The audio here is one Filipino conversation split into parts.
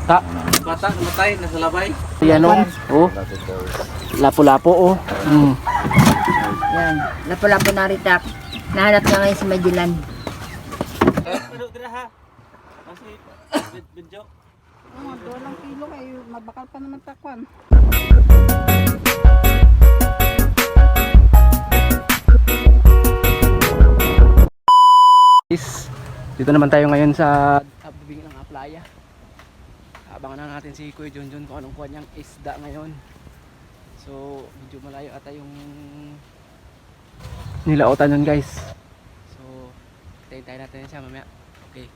bata. Bata namatay, nasa labay. Yan o. Oh. Lapo-lapo o. Yan. Lapo-lapo na ritak. Nahanap nga ngayon si Magellan. Pero tira ha. Kasi video. Walang kilo kayo, mabakal pa naman takwan. Dito naman tayo ngayon sa bibig ng playa. Abangan na natin si Kuya Junjun kung anong kuha niyang isda ngayon. So medyo malayo ata yung nilautan nun guys. So tayo natin siya mamaya. Okay.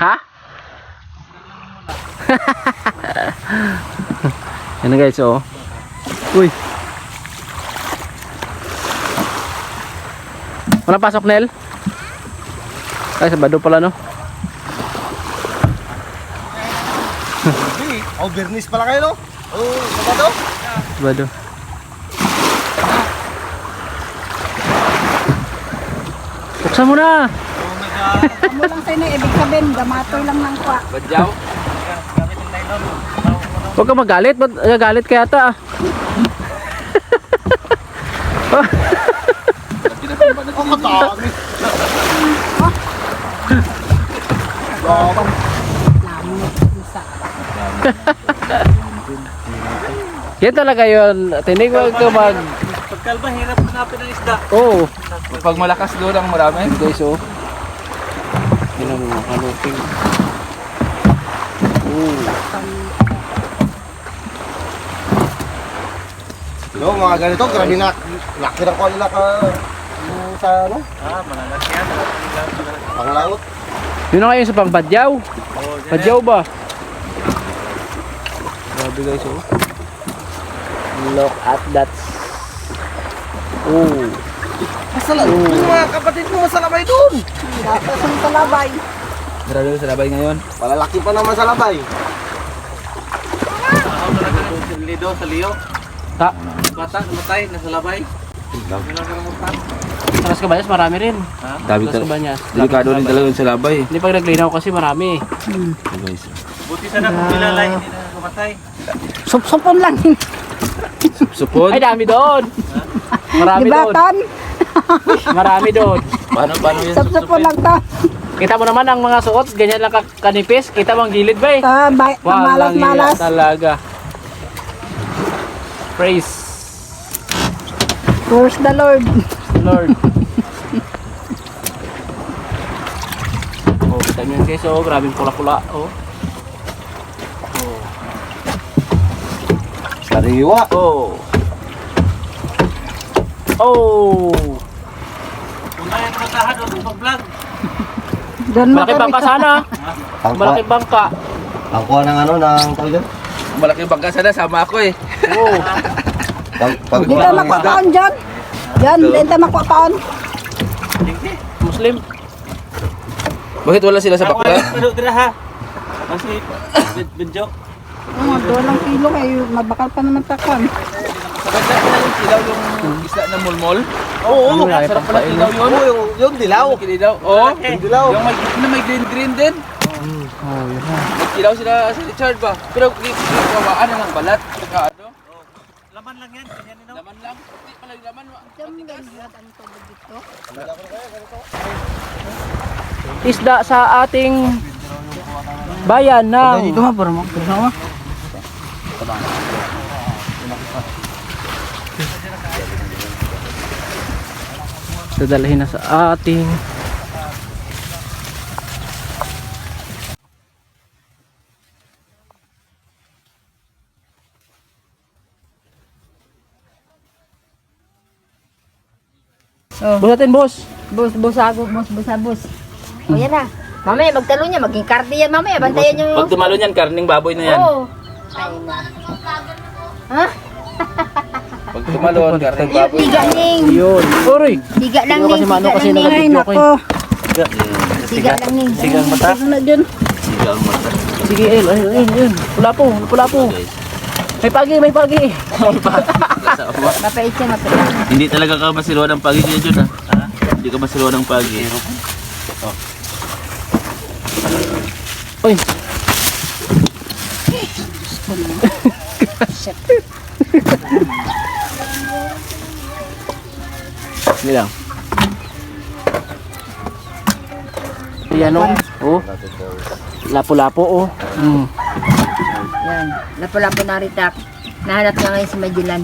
Ha? Yan na guys, oh. Uy. Wala pasok, Nel? Ay, sabado pala, no? Oh, Bernis pala kayo, no? Oh, sabado? Sabado. Buksan mo na! Amo lang sa'yo na ibig sabihin, gamatoy lang ng kwa. Badyaw? Gamit yung nylon. Huwag ka magalit, ba't nagagalit ka yata ah? Ang katami. Yan talaga yun. Tinig mo ito mag... Pagkalba, hirap hanapin ng isda. Oo. Pag malakas doon ang marami. Guys, oh. Yan ang mga kanuping. Yung mga ganito, grabe na. Laki na ko nila ka... sa ano? Malakas yan. Panglangot. Yun na ngayon sa pangbadyaw. Badyaw ba? Grabe guys, oh. Look at that. Oh. Masala. Yung mga kapatid mo masalabay doon. Dapat sa labay. Grabe sa labay ngayon. Palalaki pa naman sa labay. Ako talaga doon sa lido, sa liyo. Ta. Bata, namatay, nasa labay. Dami lang karamutan. Taras Cabañas marami rin. Dami Taras Cabañas. Delikado rin talaga yun sa labay. Hindi pag naglinaw kasi marami. Guys. Buti sana kung nilalay, hindi na namatay. Supsupon lang. Supon. Ay dami doon. Marami doon. Dibatan. Marami doon. Paano yun? Supsupon lang to. Kita mo naman ang mga suot, ganyan lang kanipis. Kita mo ang gilid ba eh. Malas-malas. Walang hiya talaga. Praise Praise the Lord. Lord. Oh, kita nyo yun guys, oh, grabing pula-pula, oh. Sariwa. Oh. Oh. Kung na yung matahan o pag-vlog. Doon Malaki bangka sana. Malaki bangka. Ang kuha ng ano, ng tawag dyan? Malaking bangka sana, sama ako eh. Oh. Pag Di tayo makuhaan dyan. Yan, di tayo makuhaan. Muslim. Bakit wala sila sa Ako bakla? ay pero tira ha. Kasi Benjo. Doon lang kilo kayo. Mabakal pa naman takwan. Sarap na pala yung kilaw yung isda na mulmol. Oo, Ano, marami Sarap pang pala kain. kilaw yun. yung dilaw. Kilaw. Oo. Yung dilaw. Yung may green din. Oh, yun na. Kilaw sila si Richard ba? Pero kawaan na ng balat. Saka ano? Laman lang yan. Ganyan nino. Laman lang. Hindi pala yung laman. Isda sa ating bayan ng... Dito nga, parang makasama. Dadalhin na sa ating... Oh. Boss natin, boss. Bus. O yan na. Mamaya magtalo niya, maging kardi yan mamaya. Bantayan niyo Pag tumalo niyan, karning baboy na yan. Oo. Ay na. Ha? Pag tumalo, karning baboy. Tiga ning. Yun. Uri. Tiga lang Kasi ning. mano kasi Tiga lang ning. Ay, nag-video ko nako. Tiga lang ning. Sigang mata. Ano na dyan? Sigang mata. Sige, ayun. Pula po. May pagi. Mapait siya, mapait. Hindi talaga ka masiluwa ng pagi niya dyan ha? Hindi ka masiluwa ng pagi. Uy. Sige lang. Yan o. Oh. Lapo-lapo oh. Yan. Lapo-lapo na ritak. Nahanap niya ngayon si Magellan.